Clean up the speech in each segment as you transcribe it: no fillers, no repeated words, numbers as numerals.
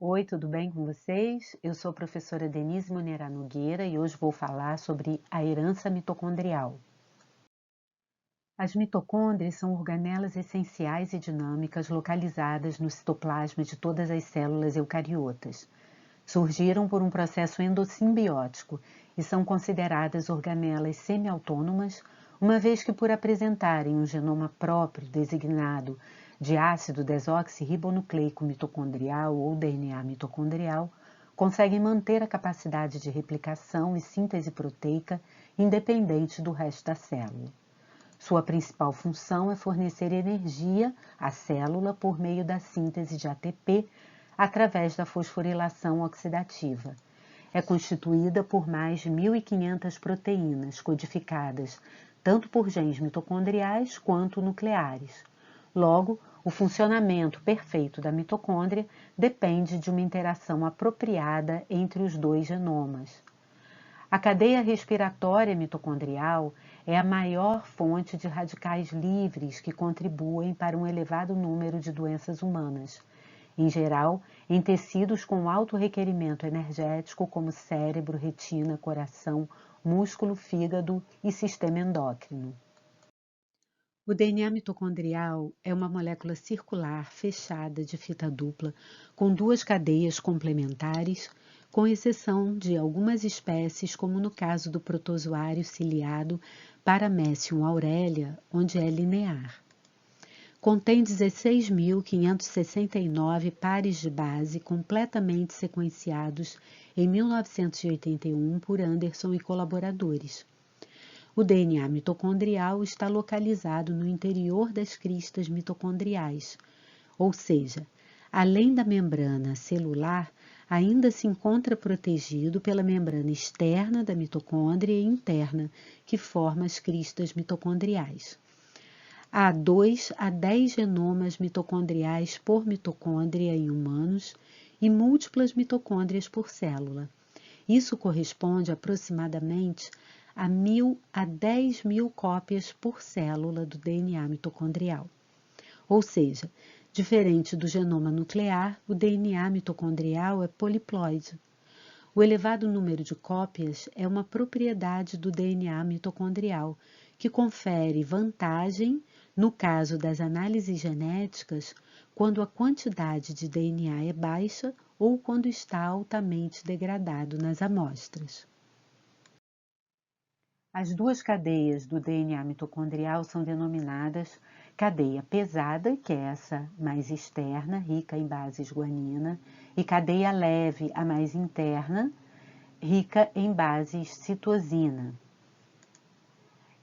Oi, tudo bem com vocês? Eu sou a professora Denise Munera Nogueira e hoje vou falar sobre a herança mitocondrial. As mitocôndrias são organelas essenciais e dinâmicas localizadas no citoplasma de todas as células eucariotas. Surgiram por um processo endossimbiótico e são consideradas organelas semi-autônomas, uma vez que, por apresentarem um genoma próprio designado de ácido desoxirribonucleico mitocondrial ou DNA mitocondrial, conseguem manter a capacidade de replicação e síntese proteica independente do resto da célula. Sua principal função é fornecer energia à célula por meio da síntese de ATP através da fosforilação oxidativa. É constituída por mais de 1.500 proteínas codificadas tanto por genes mitocondriais quanto nucleares. Logo, o funcionamento perfeito da mitocôndria depende de uma interação apropriada entre os dois genomas. A cadeia respiratória mitocondrial é a maior fonte de radicais livres que contribuem para um elevado número de doenças humanas, em geral em tecidos com alto requerimento energético como cérebro, retina, coração, músculo, fígado e sistema endócrino. O DNA mitocondrial é uma molécula circular fechada de fita dupla com duas cadeias complementares, com exceção de algumas espécies, como no caso do protozoário ciliado Paramecium aurelia, onde é linear. Contém 16.569 pares de base completamente sequenciados em 1981 por Anderson e colaboradores. O DNA mitocondrial está localizado no interior das cristas mitocondriais, ou seja, além da membrana celular, ainda se encontra protegido pela membrana externa da mitocôndria e interna, que forma as cristas mitocondriais. Há 2 a 10 genomas mitocondriais por mitocôndria em humanos e múltiplas mitocôndrias por célula. Isso corresponde aproximadamente a 1.000 a 10.000 cópias por célula do DNA mitocondrial. Ou seja, diferente do genoma nuclear, o DNA mitocondrial é poliploide. O elevado número de cópias é uma propriedade do DNA mitocondrial, que confere vantagem no caso das análises genéticas, quando a quantidade de DNA é baixa ou quando está altamente degradado nas amostras. As duas cadeias do DNA mitocondrial são denominadas cadeia pesada, que é essa mais externa, rica em bases guanina, e cadeia leve, a mais interna, rica em bases citosina.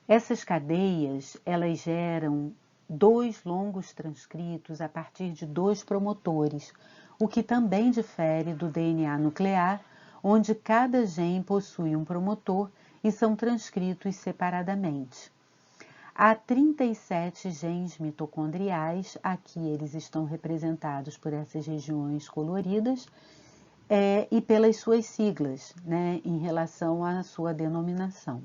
Essas cadeias, elas geram 2 longos transcritos a partir de 2 promotores, o que também difere do DNA nuclear, onde cada gene possui um promotor e são transcritos separadamente. Há 37 genes mitocondriais, aqui eles estão representados por essas regiões coloridas, e pelas suas siglas, em relação à sua denominação.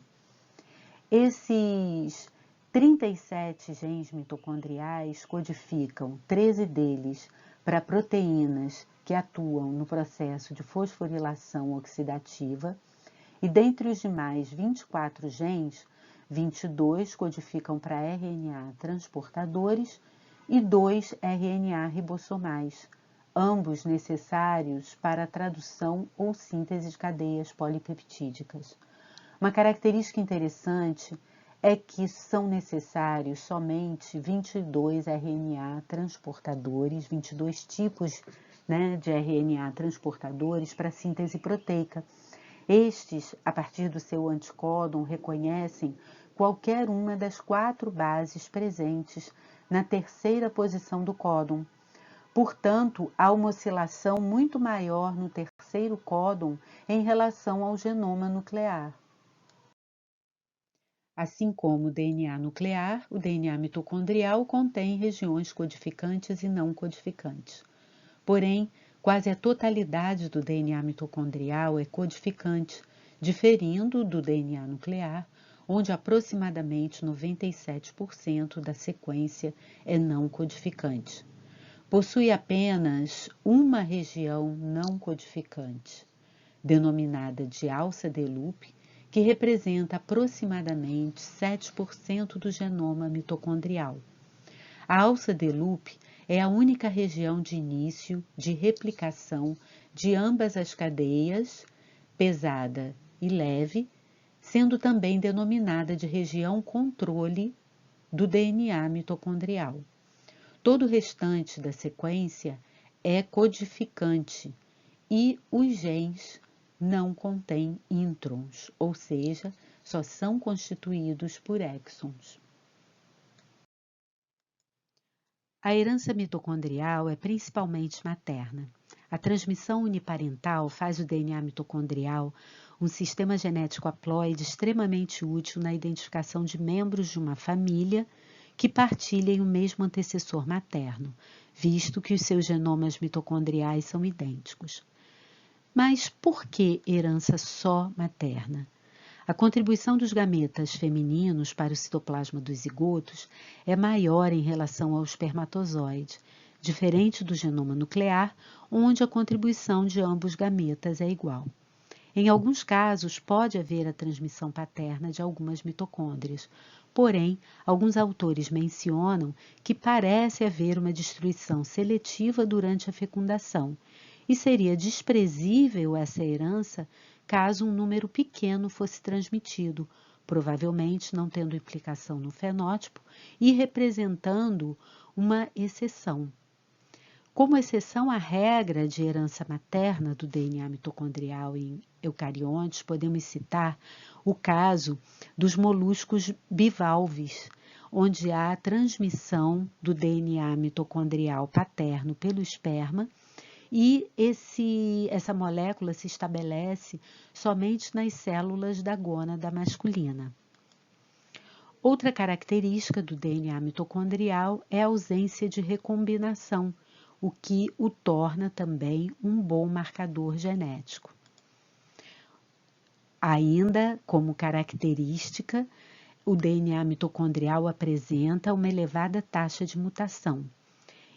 Esses 37 genes mitocondriais codificam 13 deles para proteínas que atuam no processo de fosforilação oxidativa, e dentre os demais 24 genes, 22 codificam para RNA transportadores e 2 RNA ribossomais, ambos necessários para a tradução ou síntese de cadeias polipeptídicas. Uma característica interessante é que são necessários somente 22 RNA transportadores, 22 tipos de RNA transportadores para síntese proteica. Estes, a partir do seu anticódon, reconhecem qualquer uma das 4 bases presentes na terceira posição do códon. Portanto, há uma oscilação muito maior no terceiro códon em relação ao genoma nuclear. Assim como o DNA nuclear, o DNA mitocondrial contém regiões codificantes e não codificantes. Porém, quase a totalidade do DNA mitocondrial é codificante, diferindo do DNA nuclear, onde aproximadamente 97% da sequência é não codificante. possui apenas uma região não codificante, denominada de alça de Loop, que representa aproximadamente 7% do genoma mitocondrial. A alça de Loop é a única região de início de replicação de ambas as cadeias, pesada e leve, sendo também denominada de região controle do DNA mitocondrial. Todo o restante da sequência é codificante e os genes não contêm introns, ou seja, só são constituídos por exons. A herança mitocondrial é principalmente materna. A transmissão uniparental faz o DNA mitocondrial um sistema genético haploide extremamente útil na identificação de membros de uma família que partilhem o mesmo antecessor materno, visto que os seus genomas mitocondriais são idênticos. Mas por que herança só materna? A contribuição dos gametas femininos para o citoplasma dos zigotos é maior em relação ao espermatozoide, diferente do genoma nuclear, onde a contribuição de ambos gametas é igual. Em alguns casos, pode haver a transmissão paterna de algumas mitocôndrias, porém, alguns autores mencionam que parece haver uma destruição seletiva durante a fecundação, e seria desprezível essa herança caso um número pequeno fosse transmitido, provavelmente não tendo implicação no fenótipo e representando uma exceção. Como exceção à regra de herança materna do DNA mitocondrial em eucariontes, podemos citar o caso dos moluscos bivalves, onde há a transmissão do DNA mitocondrial paterno pelo esperma e essa molécula se estabelece somente nas células da gônada masculina. Outra característica do DNA mitocondrial é a ausência de recombinação, o que o torna também um bom marcador genético. Ainda como característica, o DNA mitocondrial apresenta uma elevada taxa de mutação.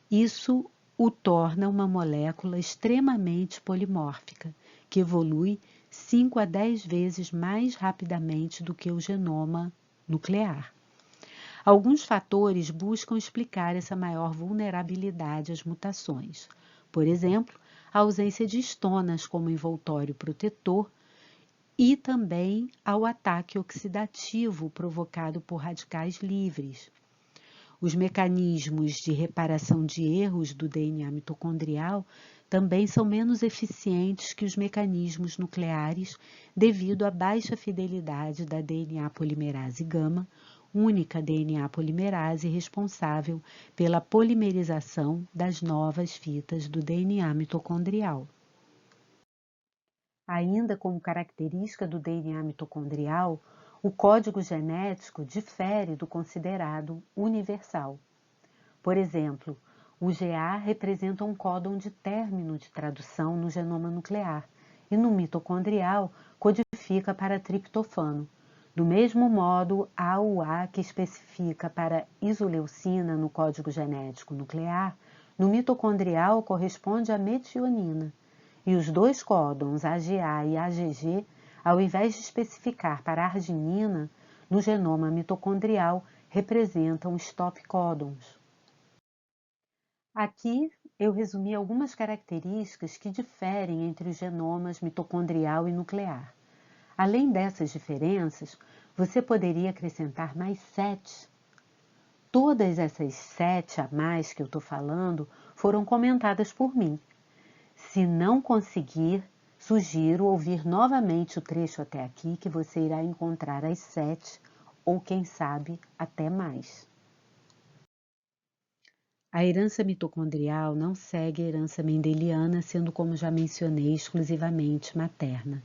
Isso o torna uma molécula extremamente polimórfica, que evolui 5 a 10 vezes mais rapidamente do que o genoma nuclear. Alguns fatores buscam explicar essa maior vulnerabilidade às mutações. Por exemplo, a ausência de estonas como envoltório protetor e também ao ataque oxidativo provocado por radicais livres. Os mecanismos de reparação de erros do DNA mitocondrial também são menos eficientes que os mecanismos nucleares devido à baixa fidelidade da DNA polimerase gama, única DNA polimerase responsável pela polimerização das novas fitas do DNA mitocondrial. Ainda como característica do DNA mitocondrial, o código genético difere do considerado universal. Por exemplo, o GA representa um códon de término de tradução no genoma nuclear e no mitocondrial codifica para triptofano. Do mesmo modo, há o A que especifica para isoleucina no código genético nuclear, no mitocondrial corresponde à metionina. E os dois códons AGA e AGG, ao invés de especificar para arginina, no genoma mitocondrial representam stop códons. Aqui eu resumi algumas características que diferem entre os genomas mitocondrial e nuclear. Além dessas diferenças, você poderia acrescentar mais 7. Todas essas 7 a mais que eu estou falando foram comentadas por mim. Se não conseguir, sugiro ouvir novamente o trecho até aqui que você irá encontrar as 7 ou quem sabe até mais. A herança mitocondrial não segue a herança mendeliana, sendo, como já mencionei, exclusivamente materna.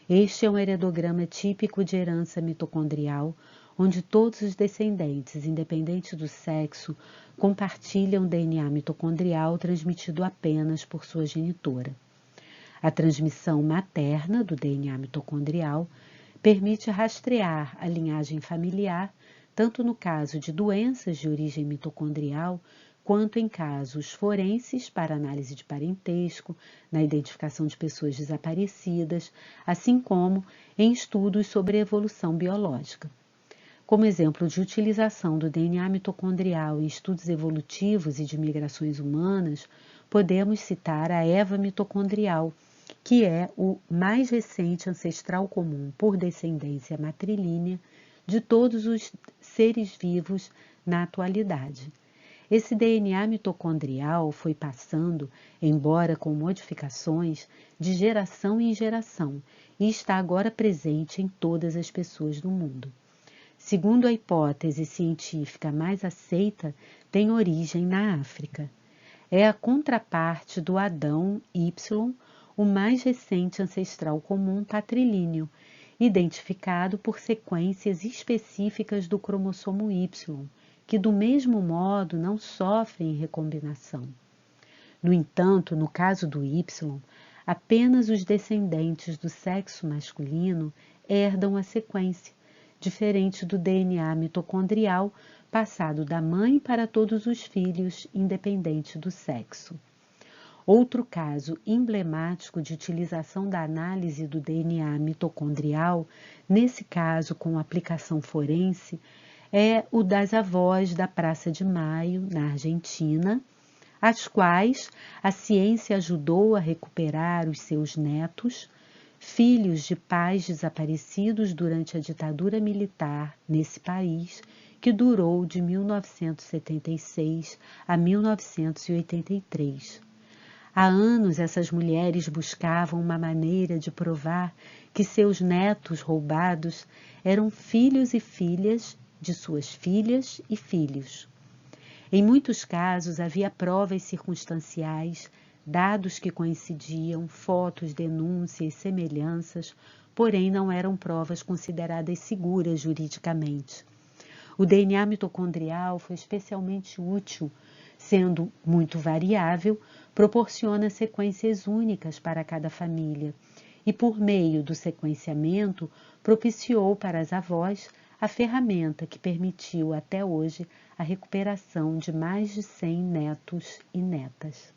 Este é um heredograma típico de herança mitocondrial, onde todos os descendentes, independente do sexo, compartilham DNA mitocondrial transmitido apenas por sua genitora. A transmissão materna do DNA mitocondrial permite rastrear a linhagem familiar, tanto no caso de doenças de origem mitocondrial, quanto em casos forenses para análise de parentesco, na identificação de pessoas desaparecidas, assim como em estudos sobre evolução biológica. Como exemplo de utilização do DNA mitocondrial em estudos evolutivos e de migrações humanas, podemos citar a Eva mitocondrial, que é o mais recente ancestral comum por descendência matrilínea de todos os seres vivos na atualidade. Esse DNA mitocondrial foi passando, embora com modificações, de geração em geração e está agora presente em todas as pessoas do mundo. Segundo a hipótese científica mais aceita, tem origem na África. É a contraparte do Adão Y, o mais recente ancestral comum patrilíneo, identificado por sequências específicas do cromossomo Y, que do mesmo modo não sofrem recombinação. No entanto, no caso do Y, apenas os descendentes do sexo masculino herdam a sequência, diferente do DNA mitocondrial passado da mãe para todos os filhos, independente do sexo. Outro caso emblemático de utilização da análise do DNA mitocondrial, nesse caso com aplicação forense, é o das avós da Praça de Maio, na Argentina, as quais a ciência ajudou a recuperar os seus netos, filhos de pais desaparecidos durante a ditadura militar nesse país, que durou de 1976 a 1983. Há anos essas mulheres buscavam uma maneira de provar que seus netos roubados eram filhos e filhas de suas filhas e filhos. Em muitos casos havia provas circunstanciais, dados que coincidiam, fotos, denúncias, semelhanças, porém não eram provas consideradas seguras juridicamente. O DNA mitocondrial foi especialmente útil, sendo muito variável, proporciona sequências únicas para cada família e, por meio do sequenciamento, propiciou para as avós a ferramenta que permitiu até hoje a recuperação de mais de 100 netos e netas.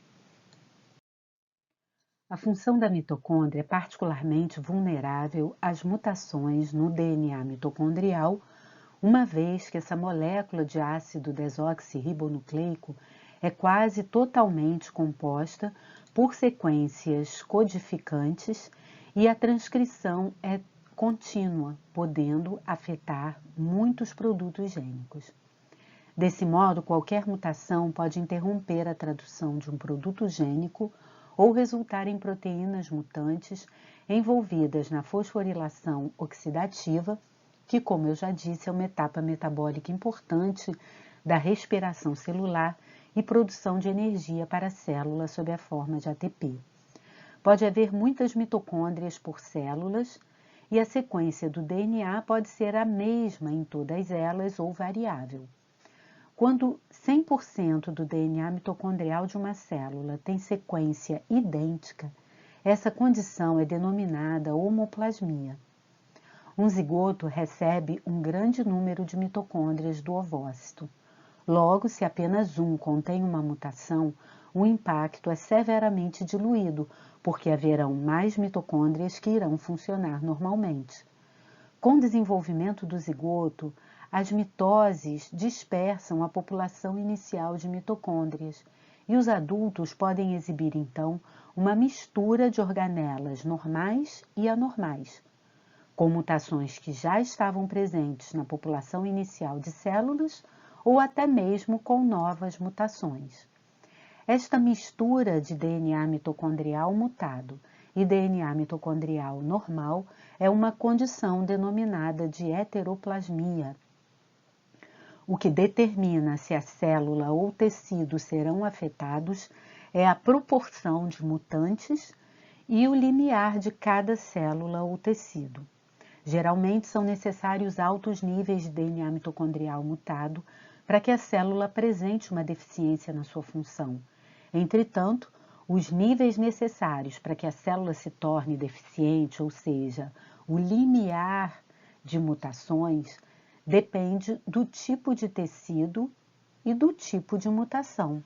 A função da mitocôndria é particularmente vulnerável às mutações no DNA mitocondrial, uma vez que essa molécula de ácido desoxirribonucleico é quase totalmente composta por sequências codificantes e a transcrição é contínua, podendo afetar muitos produtos gênicos. Desse modo, qualquer mutação pode interromper a tradução de um produto gênico ou resultar em proteínas mutantes envolvidas na fosforilação oxidativa, que, como eu já disse, é uma etapa metabólica importante da respiração celular e produção de energia para a célula sob a forma de ATP. Pode haver muitas mitocôndrias por células e a sequência do DNA pode ser a mesma em todas elas ou variável. Quando 100% do DNA mitocondrial de uma célula tem sequência idêntica, essa condição é denominada homoplasmia. Um zigoto recebe um grande número de mitocôndrias do ovócito. Logo, se apenas um contém uma mutação, o impacto é severamente diluído, porque haverão mais mitocôndrias que irão funcionar normalmente. Com o desenvolvimento do zigoto, as mitoses dispersam a população inicial de mitocôndrias e os adultos podem exibir, então, uma mistura de organelas normais e anormais, com mutações que já estavam presentes na população inicial de células ou até mesmo com novas mutações. Esta mistura de DNA mitocondrial mutado e DNA mitocondrial normal é uma condição denominada de heteroplasmia, o que determina se a célula ou tecido serão afetados é a proporção de mutantes e o limiar de cada célula ou tecido. Geralmente são necessários altos níveis de DNA mitocondrial mutado para que a célula apresente uma deficiência na sua função. Entretanto, os níveis necessários para que a célula se torne deficiente, ou seja, o limiar de mutações, depende do tipo de tecido e do tipo de mutação.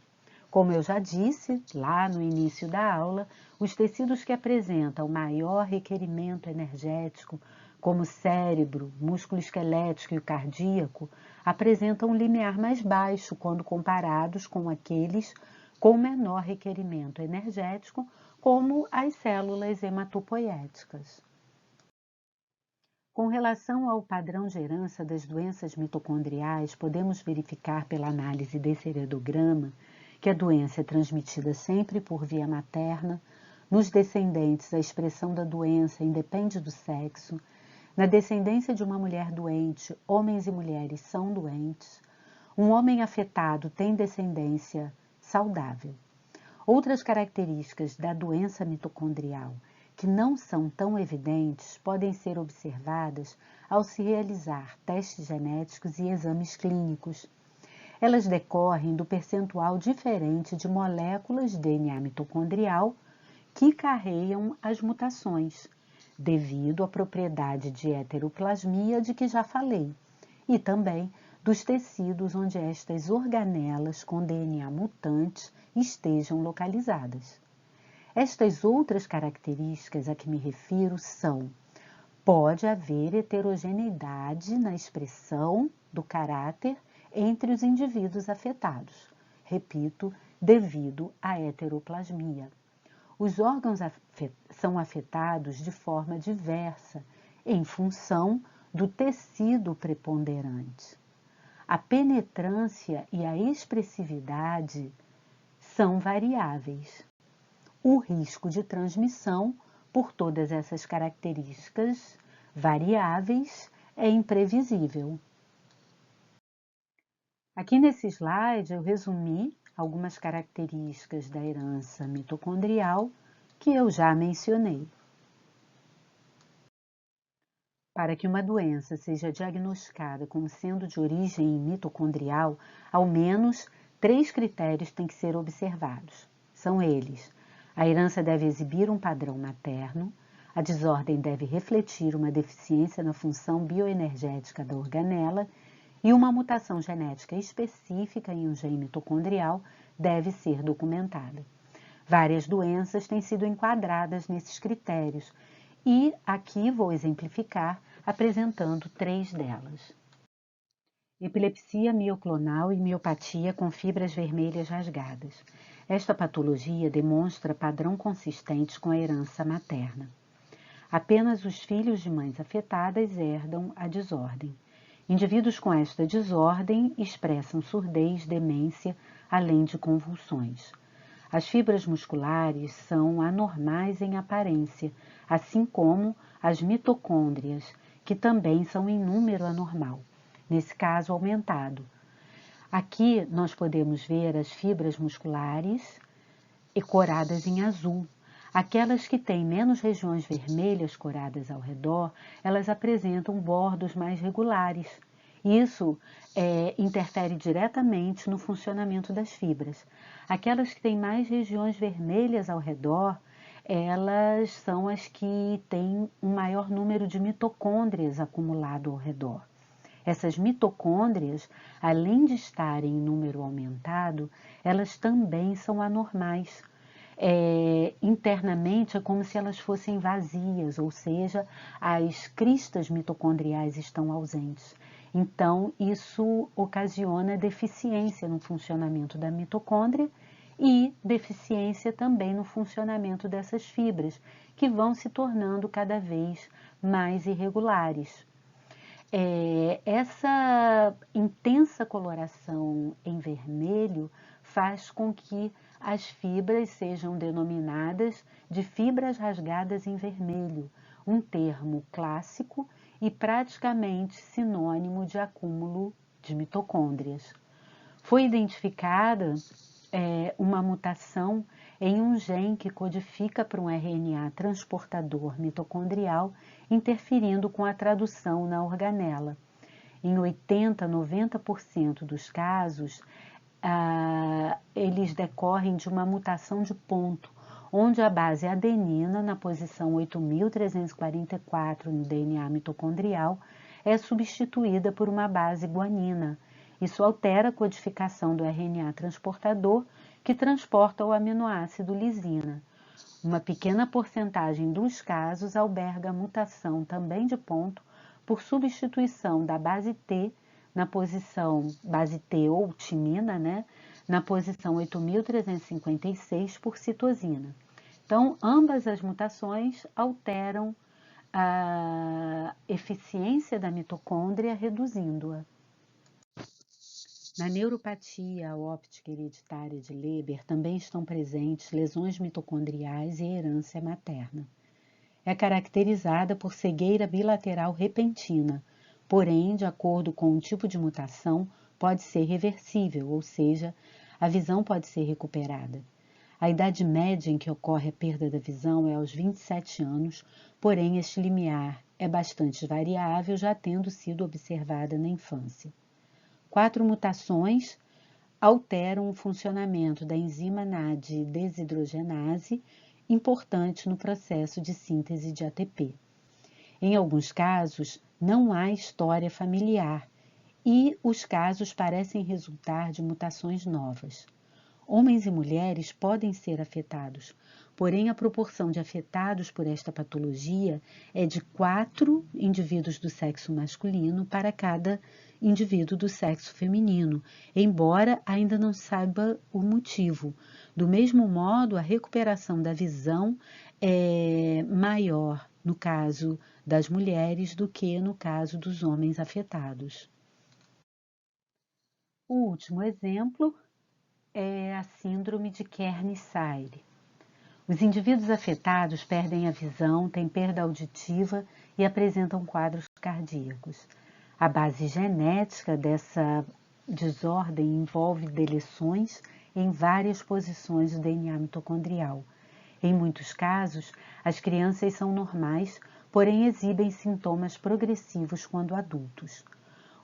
Como eu já disse lá no início da aula, os tecidos que apresentam maior requerimento energético, como o cérebro, músculo esquelético e o cardíaco, apresentam um limiar mais baixo quando comparados com aqueles com menor requerimento energético, como as células hematopoéticas. Com relação ao padrão de herança das doenças mitocondriais, podemos verificar pela análise desse heredograma que a doença é transmitida sempre por via materna. Nos descendentes, a expressão da doença independe do sexo. Na descendência de uma mulher doente, homens e mulheres são doentes. Um homem afetado tem descendência saudável. Outras características da doença mitocondrial que não são tão evidentes podem ser observadas ao se realizar testes genéticos e exames clínicos. Elas decorrem do percentual diferente de moléculas de DNA mitocondrial que carregam as mutações, devido à propriedade de heteroplasmia de que já falei, e também dos tecidos onde estas organelas com DNA mutante estejam localizadas. Estas outras características a que me refiro são: pode haver heterogeneidade na expressão do caráter entre os indivíduos afetados. Repito, devido à heteroplasmia. Os órgãos são afetados de forma diversa, em função do tecido preponderante. A penetrância e a expressividade são variáveis. O risco de transmissão, por todas essas características variáveis, é imprevisível. Aqui nesse slide eu resumi algumas características da herança mitocondrial que eu já mencionei. Para que uma doença seja diagnosticada como sendo de origem mitocondrial, ao menos 3 critérios têm que ser observados. São eles: a herança deve exibir um padrão materno, a desordem deve refletir uma deficiência na função bioenergética da organela e uma mutação genética específica em um gene mitocondrial deve ser documentada. Várias doenças têm sido enquadradas nesses critérios e aqui vou exemplificar apresentando 3 delas. Epilepsia mioclonal e miopatia com fibras vermelhas rasgadas. Esta patologia demonstra padrão consistente com a herança materna. Apenas os filhos de mães afetadas herdam a desordem. Indivíduos com esta desordem expressam surdez, demência, além de convulsões. As fibras musculares são anormais em aparência, assim como as mitocôndrias, que também são em número anormal, nesse caso aumentado. Aqui nós podemos ver as fibras musculares coradas em azul. Aquelas que têm menos regiões vermelhas coradas ao redor, elas apresentam bordos mais regulares. Isso interfere diretamente no funcionamento das fibras. Aquelas que têm mais regiões vermelhas ao redor, elas são as que têm um maior número de mitocôndrias acumulado ao redor. Essas mitocôndrias, além de estarem em número aumentado, elas também são anormais. Internamente é como se elas fossem vazias, ou seja, as cristas mitocondriais estão ausentes. Então, isso ocasiona deficiência no funcionamento da mitocôndria e deficiência também no funcionamento dessas fibras, que vão se tornando cada vez mais irregulares. Essa intensa coloração em vermelho faz com que as fibras sejam denominadas de fibras rasgadas em vermelho, um termo clássico e praticamente sinônimo de acúmulo de mitocôndrias. Foi identificada uma mutação em um gene que codifica para um RNA transportador mitocondrial, interferindo com a tradução na organela. Em 80% a 90% dos casos, eles decorrem de uma mutação de ponto, onde a base adenina, na posição 8.344 no DNA mitocondrial, é substituída por uma base guanina. Isso altera a codificação do RNA transportador, que transporta o aminoácido lisina. Uma pequena porcentagem dos casos alberga a mutação também de ponto por substituição da base T na posição base T ou timina, né, na posição 8.356 por citosina. Então, ambas as mutações alteram a eficiência da mitocôndria, reduzindo-a. Na neuropatia óptica hereditária de Leber também estão presentes lesões mitocondriais e herança materna. É caracterizada por cegueira bilateral repentina, porém, de acordo com o tipo de mutação, pode ser reversível, ou seja, a visão pode ser recuperada. A idade média em que ocorre a perda da visão é aos 27 anos, porém este limiar é bastante variável, já tendo sido observada na infância. 4 mutações alteram o funcionamento da enzima NAD desidrogenase, importante no processo de síntese de ATP. Em alguns casos, não há história familiar e os casos parecem resultar de mutações novas. Homens e mulheres podem ser afetados, porém a proporção de afetados por esta patologia é de 4 indivíduos do sexo masculino para cada indivíduo do sexo feminino, embora ainda não saiba o motivo. Do mesmo modo, a recuperação da visão é maior no caso das mulheres do que no caso dos homens afetados. O último exemplo é a síndrome de Kearney-Sayre. Os indivíduos afetados perdem a visão, têm perda auditiva e apresentam quadros cardíacos. A base genética dessa desordem envolve deleções em várias posições do DNA mitocondrial. Em muitos casos, as crianças são normais, porém exibem sintomas progressivos quando adultos.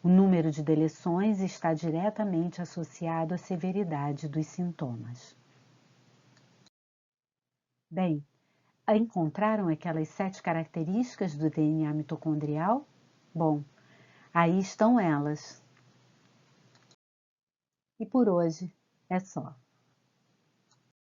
O número de deleções está diretamente associado à severidade dos sintomas. Bem, encontraram aquelas 7 características do DNA mitocondrial? Bom, aí estão elas. E por hoje é só.